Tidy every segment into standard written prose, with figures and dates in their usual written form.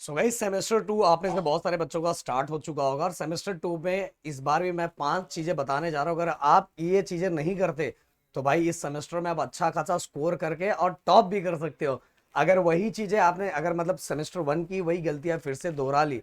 So guys semester 2 आप में से बहुत सारे बच्चों का स्टार्ट हो चुका होगा और सेमेस्टर 2 में इस बार भी मैं 5 चीजें बताने जा रहा हूँ। अगर आप ये चीजें नहीं करते तो भाई इस सेमेस्टर में आप अच्छा खासा स्कोर करके और टॉप भी कर सकते हो। अगर वही चीजें आपने अगर मतलब सेमेस्टर 1 की वही गलतियां फिर से दोहरा ली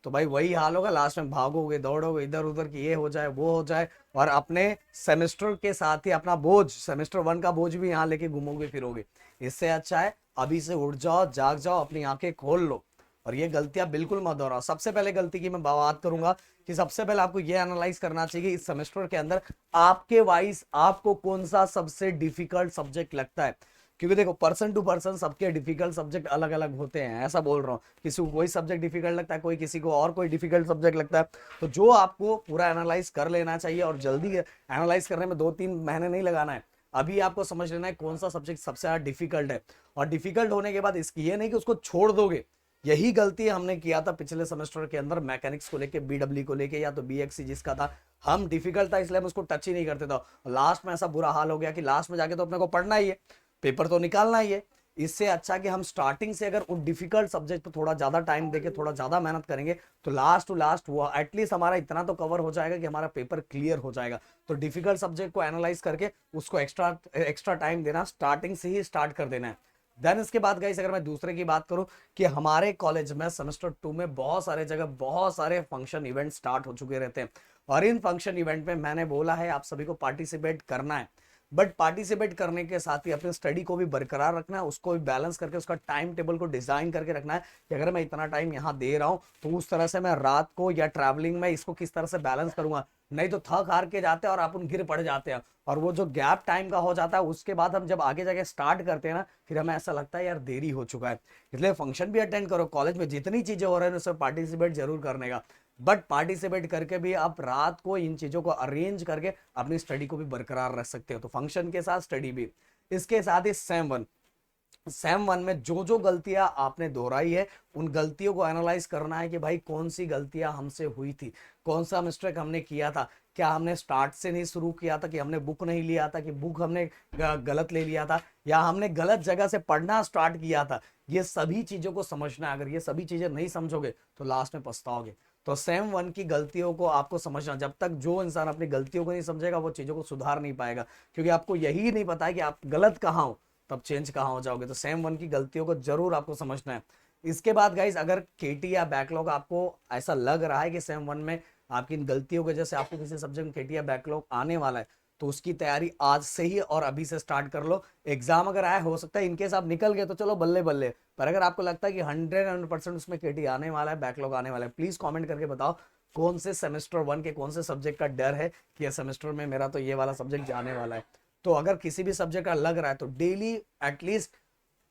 तो भाई वही हाल होगा। लास्ट में भागोगे दौड़ोगे इधर उधर की ये हो जाए वो हो जाए और अपने सेमेस्टर के साथ ही अपना बोझ सेमेस्टर 1 का बोझ भी यहाँ लेके घूमोगे फिरोगे। इससे अच्छा है अभी से उठ जाओ, जाग जाओ, अपनी आंखें खोल लो और ये गलतियां बिल्कुल मत दोहराओ। सबसे पहले गलती की मैं बात करूंगा कि सबसे पहले आपको ये एनालाइज करना चाहिए इस सेमेस्टर के अंदर आपके वाइज आपको कौन सा सबसे डिफिकल्ट सब्जेक्ट लगता है। क्योंकि देखो पर्सन टू पर्सन सबके डिफिकल्ट सब्जेक्ट अलग अलग होते हैं, ऐसा बोल रहा हूँ। किसी को कोई सब्जेक्ट डिफिकल्ट लगता है, कोई किसी को और कोई डिफिकल्ट सब्जेक्ट लगता है। तो जो आपको पूरा एनालाइज कर लेना चाहिए और जल्दी एनालाइज करने में 2-3 महीने नहीं लगाना है। अभी आपको समझ लेना है कौन सा सब्जेक्ट सबसे ज्यादा डिफिकल्ट है और डिफिकल्ट होने के बाद इसकी ये नहीं कि उसको छोड़ दोगे। यही गलती हमने किया था पिछले सेमेस्टर के अंदर मैकेनिक्स को लेके, बीडब्ल्यू को लेके या तो बीएक्सी जिसका था। हम डिफिकल्ट था इसलिए हम उसको टच ही नहीं करते थे। लास्ट में ऐसा बुरा हाल हो गया कि लास्ट में जाके तो अपने को पढ़ना ही है, पेपर तो निकालना ही है। इससे अच्छा कि हम स्टार्टिंग से अगर उन डिफिकल्ट सब्जेक्ट पर थोड़ा ज्यादा टाइम देके थोड़ा ज्यादा मेहनत करेंगे तो लास्ट टू लास्ट वो एटलीस्ट हमारा इतना तो कवर हो जाएगा कि हमारा पेपर क्लियर हो जाएगा। तो डिफिकल्ट सब्जेक्ट को एनालाइज करके उसको एक्स्ट्रा एक्स्ट्रा टाइम देना, स्टार्टिंग से ही स्टार्ट कर देना है। देन इसके बाद गाइस अगर मैं दूसरे की बात करूं कि हमारे कॉलेज में सेमेस्टर 2 में बहुत सारे जगह बहुत सारे फंक्शन इवेंट स्टार्ट हो चुके रहते हैं और इन फंक्शन इवेंट में मैंने बोला है आप सभी को पार्टिसिपेट करना है। बट पार्टिसिपेट करने के साथ ही अपने स्टडी को भी बरकरार रखना है, उसको भी बैलेंस करके उसका टाइम टेबल को डिजाइन करके रखना है कि अगर मैं इतना टाइम यहाँ दे रहा हूँ तो उस तरह से मैं रात को या ट्रैवलिंग में इसको किस तरह से बैलेंस करूंगा। नहीं तो थक हार के जाते हैं और अपन गिर पड़ जाते हैं और वो जो गैप टाइम का हो जाता है उसके बाद हम जब आगे जाके स्टार्ट करते हैं ना फिर हमें ऐसा लगता है यार देरी हो चुका है। इसलिए फंक्शन भी अटेंड करो, कॉलेज में जितनी चीजें हो रही है उसमें पार्टिसिपेट जरूर करने का। बट पार्टिसिपेट करके भी आप रात को इन चीजों को अरेंज करके अपनी स्टडी को भी बरकरार रख सकते हो। तो फंक्शन के साथ स्टडी भी। इसके साथ ही सेम वन में जो जो गलतियां आपने दोहराई है उन गलतियों को एनालाइज करना है कि भाई कौन सी गलतियां हमसे हुई थी, कौन सा मिस्टेक हमने किया था। क्या हमने स्टार्ट से नहीं शुरू किया था, कि हमने बुक नहीं लिया था, कि बुक हमने गलत ले लिया था, या हमने गलत जगह से पढ़ना स्टार्ट किया था। ये सभी चीजों को समझना है। अगर ये सभी चीजें नहीं समझोगे तो लास्ट में पछताओगे। तो सेम वन की गलतियों को आपको समझना, जब तक जो इंसान अपनी गलतियों को नहीं समझेगा वो चीजों को सुधार नहीं पाएगा। क्योंकि आपको यही नहीं पता है कि आप गलत कहाँ हो तब चेंज कहाँ हो जाओगे। तो सेम वन की गलतियों को जरूर आपको समझना है। इसके बाद गाइज अगर केटी या बैकलॉग आपको ऐसा लग रहा है कि सेम वन में आपकी इन गलतियों की वजह से आपको किसी सब्जेक्ट में केटी या बैकलॉग आने वाला है तो उसकी तैयारी आज से ही और अभी से स्टार्ट कर लो। एग्जाम अगर आया हो सकता है इनकेस आप निकल गए तो चलो बल्ले बल्ले, पर अगर आपको लगता है कि 100% उसमें केटी आने वाला है, बैकलॉग आने वाला है, प्लीज कमेंट करके बताओ कौन से सेमेस्टर 1 के कौन से सब्जेक्ट का डर है कि यह सेमेस्टर में मेरा तो ये वाला सब्जेक्ट जाने वाला है। तो अगर किसी भी सब्जेक्ट का लग रहा है तो daily at least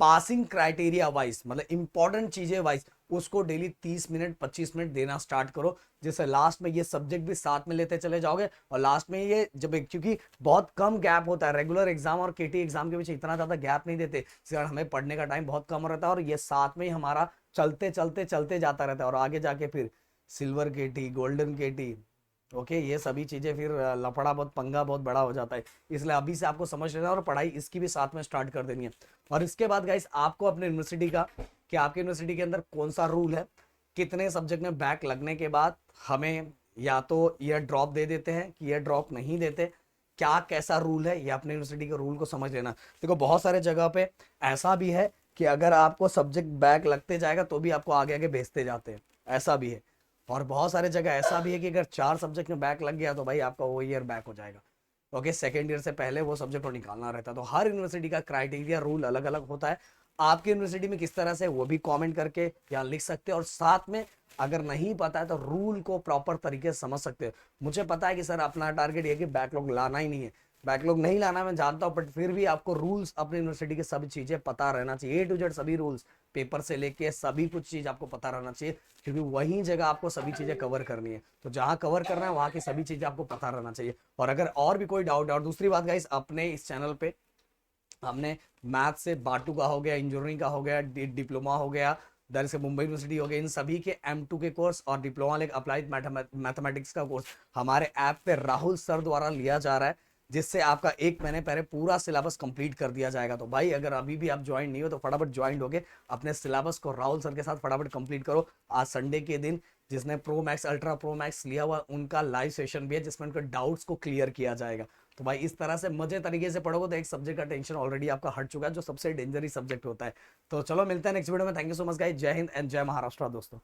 passing criteria wise मतलब इंपॉर्टेंट चीजें वाइज उसको डेली 30 मिनट 25 मिनट देना स्टार्ट करो, जिससे लास्ट में ये सब्जेक्ट भी साथ में लेते चले जाओगे। और लास्ट में ये जब क्योंकि बहुत कम गैप होता है रेगुलर एग्जाम और केटी एग्जाम के बीच इतना ज्यादा गैप नहीं देते, इसलिए हमें पढ़ने का टाइम बहुत कम रहता है और ये साथ में ही हमारा चलते चलते चलते जाता रहता है और आगे जाके फिर सिल्वर केटी, गोल्डन केटी, ओके, ये सभी चीजें फिर लफड़ा बहुत पंगा बहुत बड़ा हो जाता है। इसलिए अभी से आपको समझ लेना और पढ़ाई इसकी भी साथ में स्टार्ट कर देनी है। और इसके बाद गाइस आपको अपने यूनिवर्सिटी का कि आपके यूनिवर्सिटी के अंदर कौन सा रूल है, कितने सब्जेक्ट में बैक लगने के बाद हमें या तो ईयर ड्रॉप दे देते हैं कि ईयर ड्रॉप नहीं देते, क्या कैसा रूल है, ये अपने यूनिवर्सिटी के रूल को समझ लेना। देखो बहुत सारे जगह पे ऐसा भी है कि अगर आपको सब्जेक्ट बैक लगते जाएगा तो भी आपको आगे आगे भेजते जाते हैं, ऐसा भी है। और बहुत सारे जगह ऐसा भी है कि अगर 4 सब्जेक्ट में बैक लग गया तो भाई आपका वो ईयर बैक हो जाएगा। ओके, सेकेंड ईयर से पहले वो सब्जेक्ट को निकालना रहता है। तो हर यूनिवर्सिटी का क्राइटेरिया रूल अलग अलग होता है। आपकी यूनिवर्सिटी में किस तरह से वो भी कमेंट करके यहाँ लिख सकते हैं और साथ में अगर नहीं पता है तो रूल को प्रॉपर तरीके से समझ सकते हो। मुझे पता है कि सर अपना टारगेट ये कि बैकलॉग लाना ही नहीं है, बैकलॉग नहीं लाना मैं जानता हूँ, बट फिर भी आपको रूल्स अपनी यूनिवर्सिटी के सभी चीजें पता रहना चाहिए, ए टू जेड सभी रूल्स, पेपर से लेके सभी कुछ चीज आपको पता रहना चाहिए। क्योंकि वही जगह आपको सभी चीजें कवर करनी है, तो जहां कवर करना है वहां की सभी चीजें आपको पता रहना चाहिए। और अगर और भी कोई डाउट है, और दूसरी बात गाइस अपने इस चैनल पे हमने मैथ से बाटू का हो गया, इंजीनियरिंग का हो गया, डिप्लोमा हो गया, दर से मुंबई यूनिवर्सिटी हो गया, इन सभी के M2 के कोर्स और डिप्लोमा लाइक अप्लाइड मैथमेटिक्स का कोर्स हमारे ऐप पे राहुल सर द्वारा लिया जा रहा है। जिससे आपका 1 महीने पहले पूरा सिलेबस कंप्लीट कर दिया जाएगा। तो भाई अगर अभी भी आप ज्वाइन नहीं हो तो फटाफट ज्वाइन होके अपने सिलेबस को राहुल सर के साथ फटाफट कंप्लीट करो। आज संडे के दिन जिसने pro max ultra pro max लिया हुआ उनका लाइव सेशन भी है जिसमें उनके डाउट्स को क्लियर किया जाएगा। तो भाई इस तरह से मजे तरीके से पढ़ोगे तो एक सब्जेक्ट का टेंशन ऑलरेडी आपका हट चुका है, जो सबसे डेंजरस सब्जेक्ट होता है। तो चलो मिलते हैं नेक्स्ट वीडियो में। Thank you so much guys, जय हिंद एंड जय महाराष्ट्र दोस्तों।